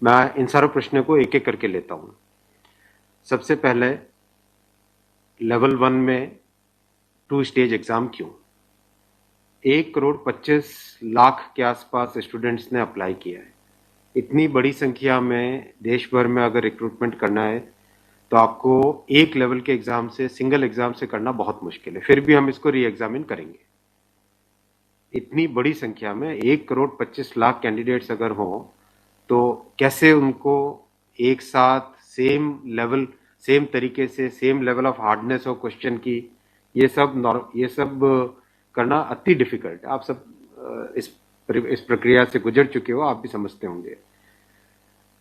मैं इन सारे प्रश्नों को एक एक करके लेता हूँ। सबसे पहले लेवल 1 में 2 स्टेज एग्जाम क्यों? 1,25,00,000 के आसपास स्टूडेंट्स ने अप्लाई किया है। इतनी बड़ी संख्या में देश भर में अगर रिक्रूटमेंट करना है तो आपको एक लेवल के एग्जाम से, सिंगल एग्जाम से करना बहुत मुश्किल है। फिर भी हम इसको री एग्जामिन करेंगे। इतनी बड़ी संख्या में 1,25,00,000 कैंडिडेट्स अगर हो तो कैसे उनको एक साथ सेम तरीके से सेम लेवल ऑफ हार्डनेस और क्वेश्चन की, ये सब करना अति डिफिकल्ट। आप सब इस प्रक्रिया से गुजर चुके हो, आप भी समझते होंगे।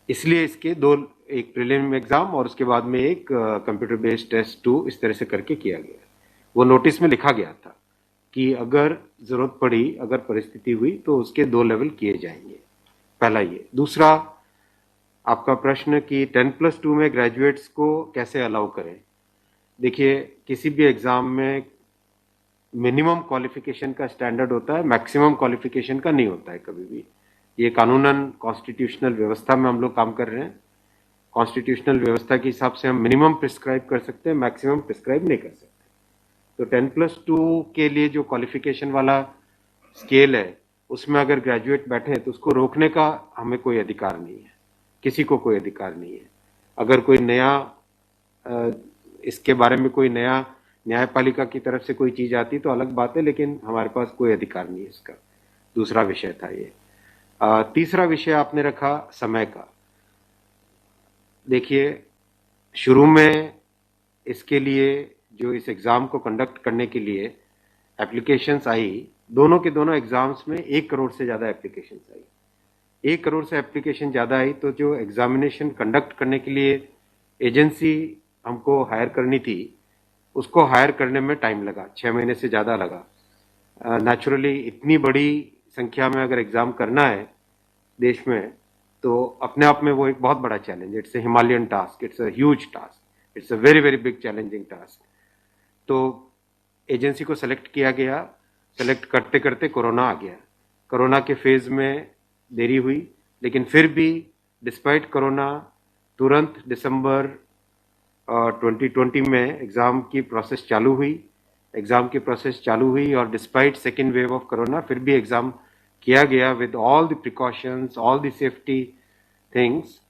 इसलिए इसके दो, एक प्रीलिम एग्जाम और उसके बाद में एक कंप्यूटर बेस्ड टेस्ट 2 इस तरह से करके किया गया। वो नोटिस में लिखा गया था कि अगर जरूरत पड़ी, अगर परिस्थिति हुई तो उसके 2 लेवल किए जाएंगे। पहला ये। दूसरा, आपका प्रश्न कि 10+2 में ग्रेजुएट्स को कैसे अलाउ करें। देखिए, किसी भी एग्जाम में मिनिमम क्वालिफिकेशन का स्टैंडर्ड होता है, मैक्सिमम क्वालिफिकेशन का नहीं होता है कभी भी। ये कानूनन कॉन्स्टिट्यूशनल व्यवस्था में हम लोग काम कर रहे हैं। कॉन्स्टिट्यूशनल व्यवस्था के हिसाब से हम मिनिमम प्रिस्क्राइब कर सकते हैं, मैक्सिमम प्रिस्क्राइब नहीं कर सकते। तो 10+2 के लिए जो क्वालिफिकेशन वाला स्केल है, उसमें अगर ग्रेजुएट बैठे हैं तो उसको रोकने का हमें कोई अधिकार नहीं है, किसी को कोई अधिकार नहीं है। अगर कोई नया इसके बारे में कोई नया न्यायपालिका की तरफ से कोई चीज आती तो अलग बात है, लेकिन हमारे पास कोई अधिकार नहीं है इसका। दूसरा विषय था ये। तीसरा विषय आपने रखा समय का। देखिए, शुरू में इसके लिए जो इस एग्जाम को कंडक्ट करने के लिए एप्लीकेशंस आई, दोनों के दोनों एग्जाम्स में 1 करोड़ से ज्यादा एप्लीकेशंस आई। 1 करोड़ से एप्लीकेशन ज्यादा आई तो जो एग्जामिनेशन कंडक्ट करने के लिए एजेंसी हमको हायर करनी थी, उसको हायर करने में टाइम लगा, 6 महीने से ज्यादा लगा। नेचुरली इतनी बड़ी संख्या में अगर एग्जाम करना है देश में तो अपने आप में वो एक बहुत बड़ा challenge. It's a Himalayan task, it's a huge task, it's a very very big challenging task. तो एजेंसी को सेलेक्ट किया गया। सेलेक्ट करते करते कोरोना आ गया। कोरोना के फेज में देरी हुई, लेकिन फिर भी डिस्पाइट कोरोना तुरंत दिसंबर 2020 में एग्जाम की प्रोसेस चालू हुई। और despite second wave of corona फिर भी एग्जाम किया गया with all the precautions, all the safety things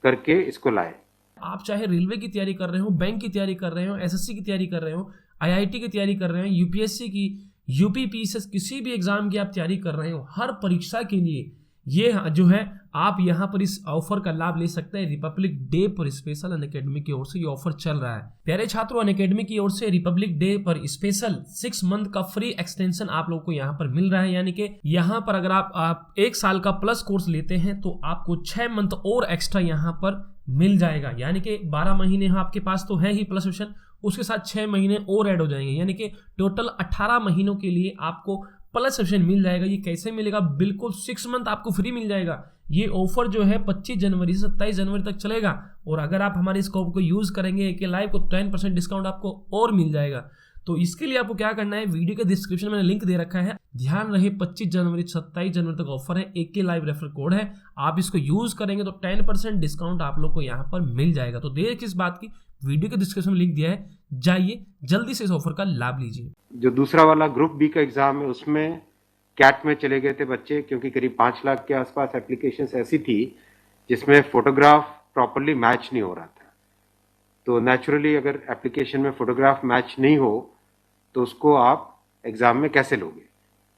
करके इसको लाए। आप चाहे रेलवे की तैयारी कर रहे हो, बैंक की तैयारी कर रहे हो, एसएससी की तैयारी कर रहे हो, आईआईटी की तैयारी कर रहे हो, यूपीएससी की, यूपीपीएससी, किसी भी एग्जाम की आप तैयारी कर रहे हो, हर परीक्षा के लिए ये जो है आप यहाँ पर इस ऑफर का लाभ ले सकते हैं। रिपब्लिक डे पर स्पेशल अनअकैडमी की ओर से ये ऑफर चल रहा है। प्यारे छात्रों, अनअकैडमी की ओर से रिपब्लिक डे पर स्पेशल 6 मंथ का फ्री एक्सटेंशन आप लोग को यहाँ पर मिल रहा है। यानी कि यहाँ पर अगर आप 1 साल का प्लस कोर्स लेते हैं तो आपको 6 मंथ और एक्स्ट्रा यहाँ पर मिल जाएगा। यानी कि 12 महीने आपके पास तो है ही प्लस सेशन, उसके साथ 6 महीने और ऐड हो जाएंगे। यानी कि टोटल 18 महीनों के लिए आपको प्लस सेशन मिल जाएगा। ये कैसे मिलेगा? बिल्कुल 6 मंथ आपको फ्री मिल जाएगा। ये ऑफर जो है 25 जनवरी से 27 जनवरी तक चलेगा। और अगर आप हमारे इस कोड को यूज करेंगे AK लाइव को 10% डिस्काउंट आपको और मिल जाएगा। तो इसके लिए आपको क्या करना है, वीडियो के डिस्क्रिप्शन में मैंने लिंक दे रखा है। ध्यान रहे 25 जनवरी से 27 जनवरी तक ऑफर है। AK लाइव रेफर कोड है, आप इसको यूज करेंगे तो 10% डिस्काउंट आप लोग को यहाँ पर मिल जाएगा। तो देर किस बात की, वीडियो के डिस्क्रिप्शन में लिंक दिया है, जाइए जल्दी से इस ऑफर का लाभ लीजिए। जो दूसरा वाला ग्रुप बी का एग्जाम है उसमें कैट में चले गए थे बच्चे, क्योंकि करीब 5 लाख के आसपास एप्लीकेशंस ऐसी थी जिसमें फोटोग्राफ प्रॉपरली मैच नहीं हो रहा था। तो नेचुरली अगर एप्लीकेशन में फोटोग्राफ मैच नहीं हो तो उसको आप एग्जाम में कैसे लोगे,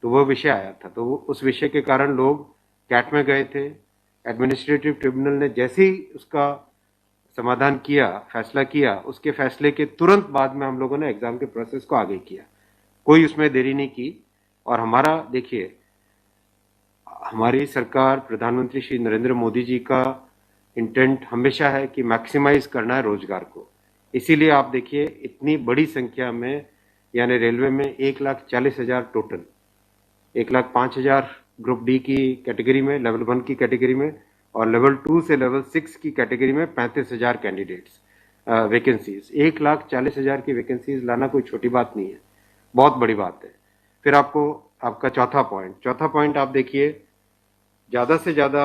तो वो विषय आया था। तो उस विषय के कारण लोग कैट में गए थे। एडमिनिस्ट्रेटिव ट्रिब्यूनल ने जैसे ही उसका समाधान किया, फैसला किया, उसके फैसले के तुरंत बाद में हम लोगों ने एग्जाम के प्रोसेस को आगे किया। कोई उसमें देरी नहीं की। और हमारा, देखिए, हमारी सरकार, प्रधानमंत्री श्री नरेंद्र मोदी जी का इंटेंट हमेशा है कि मैक्सिमाइज करना है रोजगार को। इसीलिए आप देखिए इतनी बड़ी संख्या में, यानी रेलवे में 1,40,000 टोटल, 1,05,000 ग्रुप डी की कैटेगरी में, लेवल 1 की कैटेगरी में, और लेवल 2 से लेवल 6 की कैटेगरी में 35,000 कैंडिडेट्स वैकेंसीज। 1,40,000 की वैकेंसीज लाना कोई छोटी बात नहीं है, बहुत बड़ी बात है। फिर आपका चौथा पॉइंट आप देखिए, ज्यादा से ज्यादा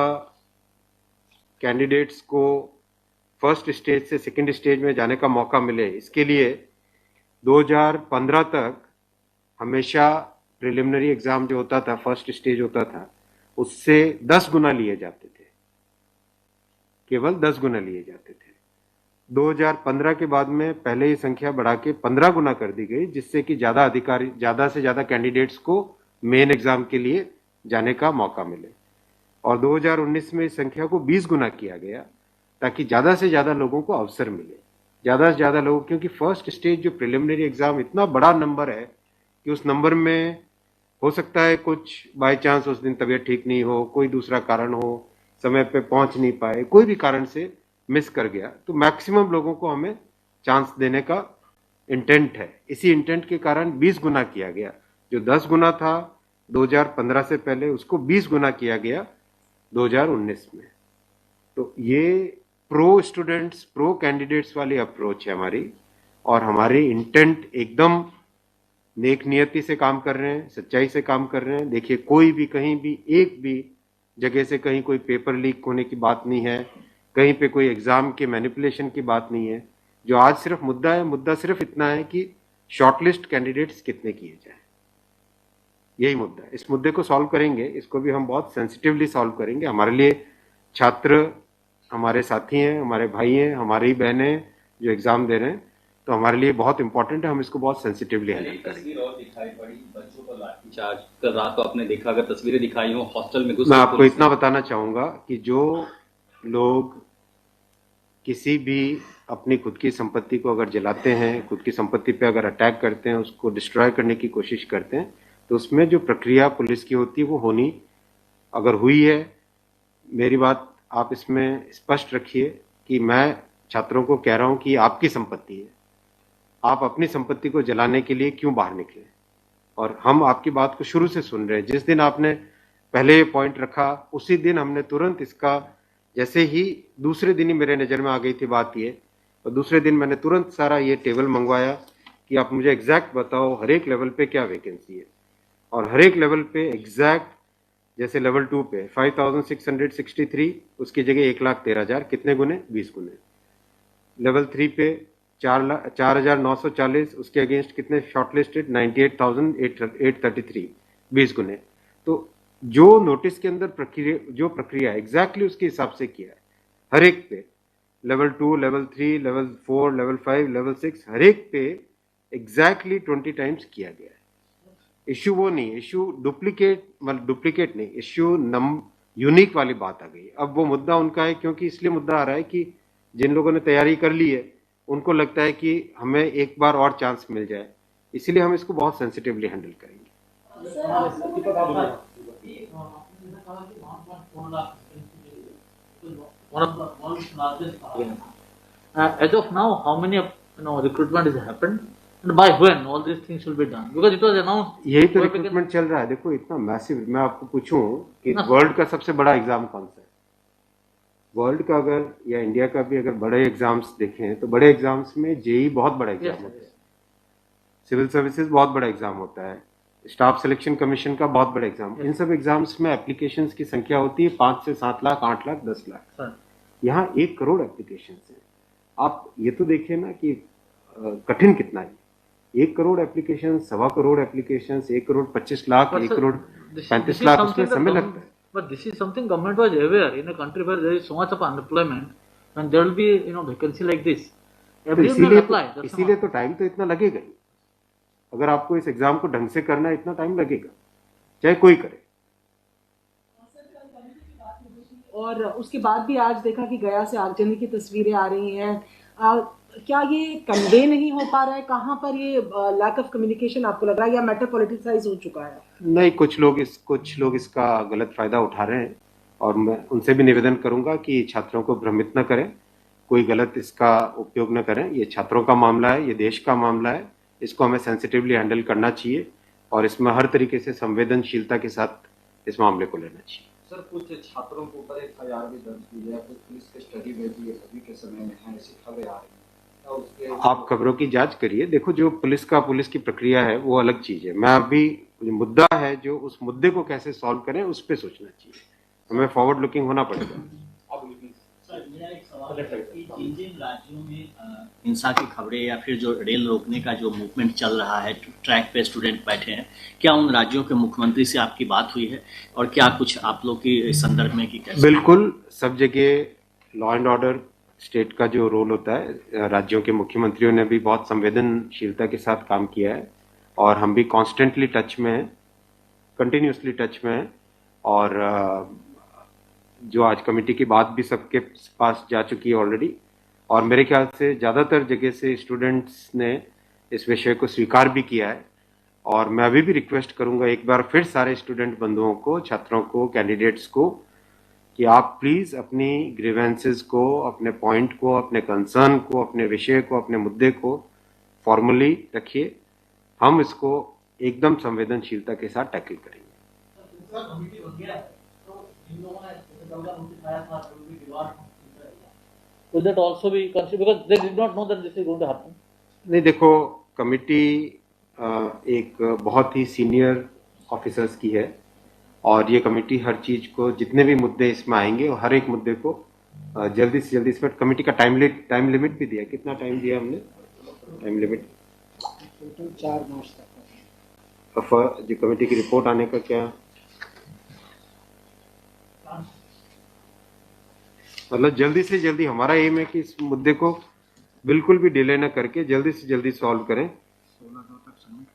कैंडिडेट्स को फर्स्ट स्टेज से सेकंड स्टेज में जाने का मौका मिले, इसके लिए 2015 तक हमेशा प्रिलिमिनरी एग्जाम जो होता था, फर्स्ट स्टेज होता था, उससे 10 गुना लिए जाते थे, केवल 10 गुना लिए जाते थे। 2015 के बाद में पहले ही संख्या बढ़ा के 15 गुना कर दी गई, जिससे कि ज्यादा से ज्यादा कैंडिडेट्स को मेन एग्जाम के लिए जाने का मौका मिले। और 2019 में इस संख्या को 20 गुना किया गया, ताकि ज्यादा से ज्यादा लोगों को अवसर मिले, ज्यादा से ज्यादा लोगों, क्योंकि फर्स्ट स्टेज जो प्रिलिमिनरी एग्जाम इतना बड़ा नंबर है कि उस नंबर में हो सकता है कुछ बाय चांस उस दिन तबीयत ठीक नहीं हो, कोई दूसरा कारण हो, समय पे पहुंच नहीं पाए, कोई भी कारण से मिस कर गया, तो मैक्सिमम लोगों को हमें चांस देने का इंटेंट है। इसी इंटेंट के कारण 20 गुना किया गया। जो 10 गुना था 2015 से पहले, उसको 20 गुना किया गया 2019 में। तो ये प्रो स्टूडेंट्स, प्रो कैंडिडेट्स वाली अप्रोच है हमारी, और हमारी इंटेंट एकदम नेक नियति से काम कर रहे हैं, सच्चाई से काम कर रहे हैं। देखिए, कोई भी कहीं भी एक भी जगह से कहीं कोई पेपर लीक होने की बात नहीं है, कहीं पे कोई एग्जाम के मैनिपुलेशन की बात नहीं है। जो आज सिर्फ मुद्दा है, मुद्दा सिर्फ इतना है कि शॉर्टलिस्ट कैंडिडेट्स कितने किए जाए, यही मुद्दा है। इस मुद्दे को सॉल्व करेंगे, इसको भी हम बहुत सेंसिटिवली सॉल्व करेंगे। हमारे लिए छात्र हमारे साथी हैं, हमारे भाई हैं, हमारी बहनें जो एग्जाम दे रहे हैं, तो हमारे लिए बहुत इंपॉर्टेंट है, हम इसको बहुत सेंसिटिवली हैंडल करेंगे। तस्वीर और दिखाई पड़ी बच्चों को लाठीचार्ज, कल रात को आपने देखा, अगर तस्वीरें दिखाई हो हॉस्टल में घुस, मैं आपको इतना बताना चाहूंगा कि जो लोग किसी भी अपनी खुद की संपत्ति को अगर जलाते हैं, खुद की संपत्ति पे अगर अटैक करते हैं, उसको डिस्ट्रॉय करने की कोशिश करते हैं, तो उसमें जो प्रक्रिया पुलिस की होती है वो होनी, अगर हुई है, मेरी बात आप इसमें स्पष्ट रखिए कि मैं छात्रों को कह रहा हूं कि आपकी संपत्ति है, आप अपनी संपत्ति को जलाने के लिए क्यों बाहर निकले। और हम आपकी बात को शुरू से सुन रहे हैं। जिस दिन आपने पहले पॉइंट रखा, उसी दिन हमने तुरंत इसका, जैसे ही दूसरे दिन ही मेरे नज़र में आ गई थी बात ये, और दूसरे दिन मैंने तुरंत सारा ये टेबल मंगवाया कि आप मुझे एग्जैक्ट बताओ हर एक लेवल पे क्या वैकेंसी है, और हर एक लेवल पे एग्जैक्ट, जैसे लेवल 2 पे 5663, उसकी जगह 1,13,000, कितने गुने? 20 गुने। लेवल 3 पे 4,940, उसके अगेंस्ट कितने शॉर्टलिस्टेड? 98,833, 20 गुने। तो जो नोटिस के अंदर प्रक्रिया एग्जैक्टली उसके हिसाब से किया है, हर एक पे, level 2, level 3, level 4, level 5, level 6, हर एक पे एग्जैक्टली 20 टाइम्स किया गया है। इश्यू वो नहीं, इश्यू डुप्लीकेट नहीं, इश्यू यूनिक वाली बात आ गई। अब वो मुद्दा उनका है, क्योंकि इसलिए मुद्दा आ रहा है कि जिन लोगों ने तैयारी कर ली है उनको लगता है कि हमें एक बार और चांस मिल जाए, इसीलिए हम इसको बहुत सेंसिटिवली हैंडल करेंगे। As of now, how many recruitment has happened and by when all these things will be done? Because it was announced. यही तो रिक्रूटमेंट चल रहा है। देखो, इतना मैसिव, मैं आपको पूछूं कि वर्ल्ड का सबसे बड़ा एग्जाम कौन सा है? वर्ल्ड का अगर, या इंडिया का भी अगर बड़े एग्जाम्स देखें, तो बड़े एग्जाम्स में जेई बहुत बड़ा एग्जाम होता है, सिविल सर्विसेज बहुत बड़ा एग्जाम होता है, स्टाफ सिलेक्शन कमीशन का बहुत बड़ा एग्जाम। इन सब एग्जाम्स में एप्लीकेशंस की संख्या होती है 5 से 7 लाख, 8 लाख, 10 लाख। यहाँ 1 करोड़ एप्लीकेशंस हैं। आप ये तो देखिए ना कि कठिन कितना है। 1 करोड़ एप्लीकेशन, 1.25 करोड़ एप्लीकेशन, 1 करोड़ 25 लाख, 1 करोड़ 35 लाख, उसमें समय लगता है। But this is something government was aware in a country where there is so much of unemployment, and there will be vacancy like this. Everyone will apply. इसीलिए तो टाइम तो इतना लगेगा ही। अगर आपको इस एग्जाम को ढंग से करना है, इतना टाइम लगेगा, चाहे कोई करे। और उसके बाद भी आज देखा कि गया से आगजनी की तस्वीरें आ रही हैं। क्या ये कन्वे नहीं हो पा रहा है? कहाँ पर ये लैक ऑफ कम्युनिकेशन आपको लग रहा है, या मैटर पॉलिटिसाइज हो चुका है? नहीं, कुछ लोग इसका गलत फायदा उठा रहे हैं, और मैं उनसे भी निवेदन करूंगा कि छात्रों को भ्रमित न करें, कोई गलत इसका उपयोग न करें। ये छात्रों का मामला है, ये देश का मामला है, इसको हमें सेंसिटिवली हैंडल करना चाहिए, और इसमें हर तरीके से संवेदनशीलता के साथ इस मामले को लेना चाहिए। सर, कुछ छात्रों के ऊपर FIR भी दर्ज की है, कुछ पुलिस के स्टडी में भी अभी के समय में है, ऐसी खबरें आ रही हैं। आप खबरों की जांच करिए। देखो, जो पुलिस की प्रक्रिया है वो अलग चीज है। मैं अभी मुद्दा है, जो उस मुद्दे को कैसे सॉल्व करें उस पर सोचना चाहिए, हमें फॉरवर्ड लुकिंग होना पड़ेगा। जिन राज्यों में हिंसा की खबरें या फिर जो रेल रोकने का जो मूवमेंट चल रहा है, ट्रैक पे स्टूडेंट बैठे हैं, क्या उन राज्यों के मुख्यमंत्री से आपकी बात हुई है और क्या कुछ आप लोग की इस संदर्भ में की कैसे? बिल्कुल, सब जगह लॉ एंड ऑर्डर स्टेट का जो रोल होता है, राज्यों के मुख्यमंत्रियों ने भी बहुत संवेदनशीलता के साथ काम किया है और हम भी कॉन्स्टेंटली टच में हैं, कंटिन्यूसली टच में हैं। और जो आज कमेटी की बात भी सबके पास जा चुकी है ऑलरेडी, और मेरे ख्याल से ज़्यादातर जगह से स्टूडेंट्स ने इस विषय को स्वीकार भी किया है। और मैं अभी भी रिक्वेस्ट करूंगा एक बार फिर सारे स्टूडेंट बंधुओं को, छात्रों को, कैंडिडेट्स को, कि आप प्लीज़ अपनी ग्रीवेंसेस को, अपने पॉइंट को, अपने कंसर्न को, अपने विषय को, अपने मुद्दे को फॉर्मली रखिए। हम इसको एकदम संवेदनशीलता के साथ टैकल करेंगे। Will that also be considered because they did not know that this is going to happen? नहीं, देखो, कमिटी एक बहुत ही सीनियर ऑफिसर्स की है और ये कमेटी हर चीज को, जितने भी मुद्दे इसमें आएंगे, हर एक मुद्दे को जल्दी से जल्दी, इसमें कमेटी का टाइम लिमिट भी दिया। कितना टाइम दिया हमने? टाइम लिमिट टोटल 4 मार्च तक। जो कमेटी की रिपोर्ट आने का क्या मतलब, जल्दी से जल्दी हमारा एम है कि इस मुद्दे को बिल्कुल भी डिले ना करके जल्दी से जल्दी सॉल्व करें।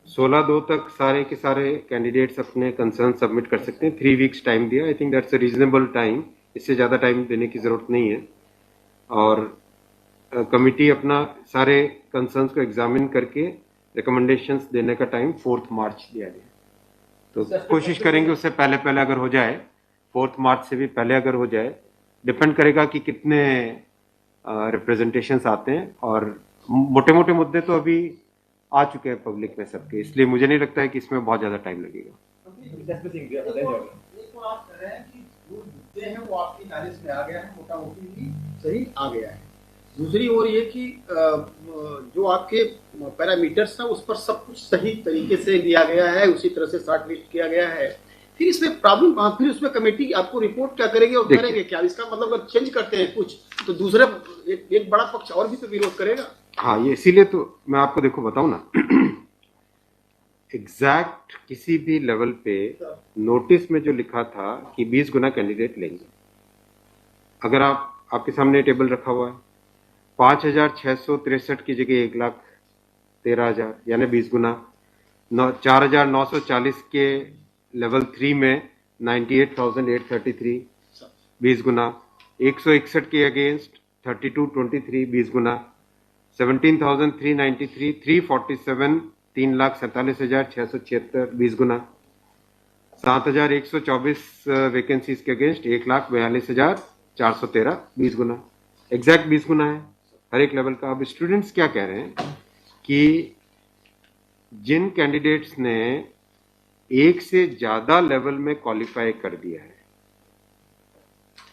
16/2 तक सारे के सारे कैंडिडेट्स अपने कंसर्न सबमिट कर सकते हैं। 3 वीक्स टाइम दिया, I think that's a reasonable time, इससे ज़्यादा टाइम देने की ज़रूरत नहीं है। और कमिटी अपना सारे कंसर्न्स को एग्जामिन करके रिकमेंडेशंस देने का टाइम 4 मार्च दिया गया। तो कोशिश करेंगे उससे पहले पहले अगर हो जाए, 4 मार्च से भी पहले अगर हो जाए। डिपेंड करेगा कि कितने रिप्रेजेंटेशंस आते हैं, और मोटे मोटे मुद्दे तो अभी आ चुके हैं पब्लिक में सबके, इसलिए मुझे नहीं लगता है कि इसमें बहुत ज़्यादा टाइम लगेगा। एक तो आप कह रहे हैं कि जो मुद्दे हैं वो आपकी नॉलेज में आ गया है, मोटा मोटी सही आ गया है। दूसरी ओर ये कि जो आपके पैरामीटर्स हैं उस पर सब कुछ सही तरीके से लिया गया है, उसी तरह से शॉर्ट लिस्ट किया गया है। फिर इसमें प्रॉब्लम, फिर उसमें कमेटी आपको रिपोर्ट क्या करेगी और करेंगे क्या? इसका मतलब अगर चेंज करते हैं कुछ तो दूसरे एक बड़ा पक्ष और भी तो विरोध करेगा। हाँ, ये इसीलिए तो मैं आपको देखो बताऊं ना, एग्जैक्ट किसी भी लेवल पे नोटिस में जो लिखा था कि 20 गुना कैंडिडेट लेंगे, अगर आपके सामने टेबल रखा हुआ है, 5,663 की जगह 1,13,000 यानी 20 गुना, 4,940 के लेवल 3 में 98,833 20 गुना, 161 के अगेंस्ट 3223 20 गुना, 17,393 347 3,47,676 20 गुना, 7,124 वैकेंसीज के अगेंस्ट 1,42,413 20 गुना। एग्जैक्ट 20 गुना है हर एक लेवल का। अब स्टूडेंट्स क्या कह रहे हैं कि जिन कैंडिडेट्स ने एक से ज्यादा लेवल में क्वालिफाई कर दिया है,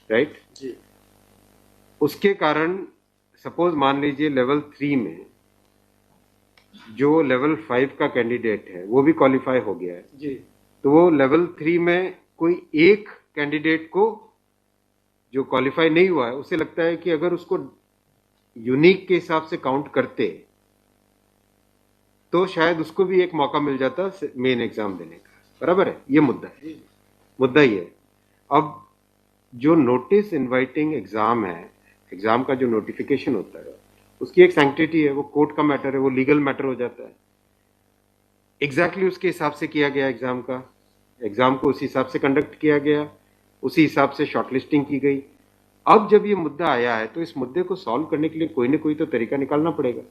राइट जी, उसके कारण सपोज मान लीजिए लेवल 3 में जो लेवल 5 का कैंडिडेट है वो भी क्वालिफाई हो गया है जी, तो वो लेवल 3 में कोई एक कैंडिडेट को जो क्वालिफाई नहीं हुआ है, उसे लगता है कि अगर उसको यूनिक के हिसाब से काउंट करते तो शायद उसको भी एक मौका मिल जाता मेन एग्जाम देने का। बराबर है, ये मुद्दा ही है। अब जो नोटिस इनवाइटिंग एग्जाम है, एग्जाम का जो नोटिफिकेशन होता है, उसकी एक सैंक्टिटी है, वो कोर्ट का मैटर है, वो लीगल मैटर हो जाता है। एग्जैक्टली उसके हिसाब से किया गया एग्जाम को उसी हिसाब से कंडक्ट किया गया, उसी हिसाब से शॉर्टलिस्टिंग की गई। अब जब ये मुद्दा आया है तो इस मुद्दे को सॉल्व करने के लिए कोई ना कोई तो तरीका निकालना पड़ेगा,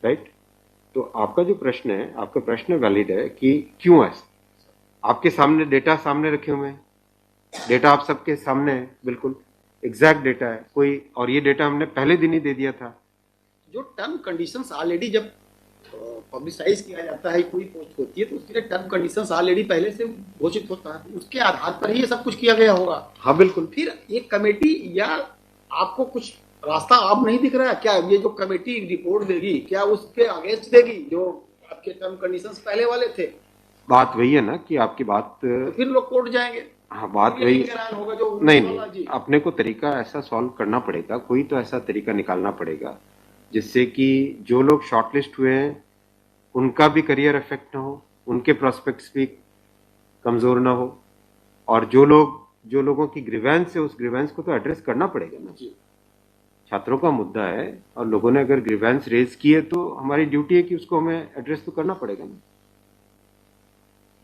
राइट? तो आपका जो प्रश्न है, आपका प्रश्न वैलिड है कि क्यों ऐसा। आपके सामने डेटा सामने रखे हुए हैं, डेटा आप सबके सामने है, बिल्कुल एग्जैक्ट डेटा है कोई, और ये डेटा हमने पहले दिन ही दे दिया था। जो टर्म कंडीशंस ऑलरेडी जब पब्लिसाइज किया जाता है, कोई पोस्ट होती है तो उसके लिए टर्म कंडीशंस ऑलरेडी पहले से घोषित होता है, उसके आधार पर ही ये सब कुछ किया गया होगा। हाँ बिल्कुल। फिर एक कमेटी या आपको कुछ रास्ता आप नहीं दिख रहा है क्या? ये जो कमेटी रिपोर्ट देगी क्या उसके अगेंस्ट देगी जो आपके टर्म कंडीशंस पहले वाले थे? बात वही है ना कि आपकी बात, तो फिर लोग कोर्ट जाएंगे। हाँ, बात ये वही निगरान होगा जो नहीं जी। नहीं, अपने को तरीका ऐसा सॉल्व करना पड़ेगा, कोई तो ऐसा तरीका निकालना पड़ेगा जिससे कि जो लोग शॉर्टलिस्ट हुए हैं उनका भी करियर इफेक्ट ना हो, उनके प्रोस्पेक्ट्स भी कमजोर ना हो, और जो लोगों की ग्रीवेंस है उस ग्रीवेंस को तो एड्रेस करना पड़ेगा ना। छात्रों का मुद्दा है और लोगों ने अगर ग्रीवेंस रेज की है तो हमारी ड्यूटी है कि उसको हमें एड्रेस तो करना पड़ेगा ना।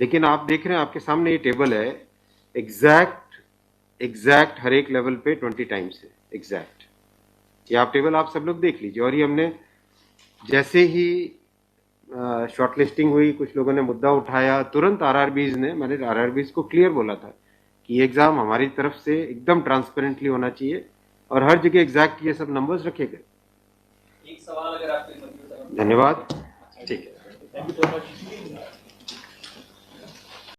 लेकिन आप देख रहे हैं आपके सामने ये टेबल है, एग्जैक्ट हर एक लेवल पे 20 टाइम्स है एग्जैक्ट। ये आप टेबल आप सब लोग देख लीजिए। और ये हमने जैसे ही शॉर्टलिस्टिंग हुई, कुछ लोगों ने मुद्दा उठाया, तुरंत मैंने आरआरबीज को क्लियर बोला था कि ये एग्जाम हमारी तरफ से एकदम ट्रांसपेरेंटली होना चाहिए और हर जगह एग्जैक्ट ये सब नंबर्स रखे गए। एक सवाल अगर आपके धन्यवाद, ठीक है। Thank you so much.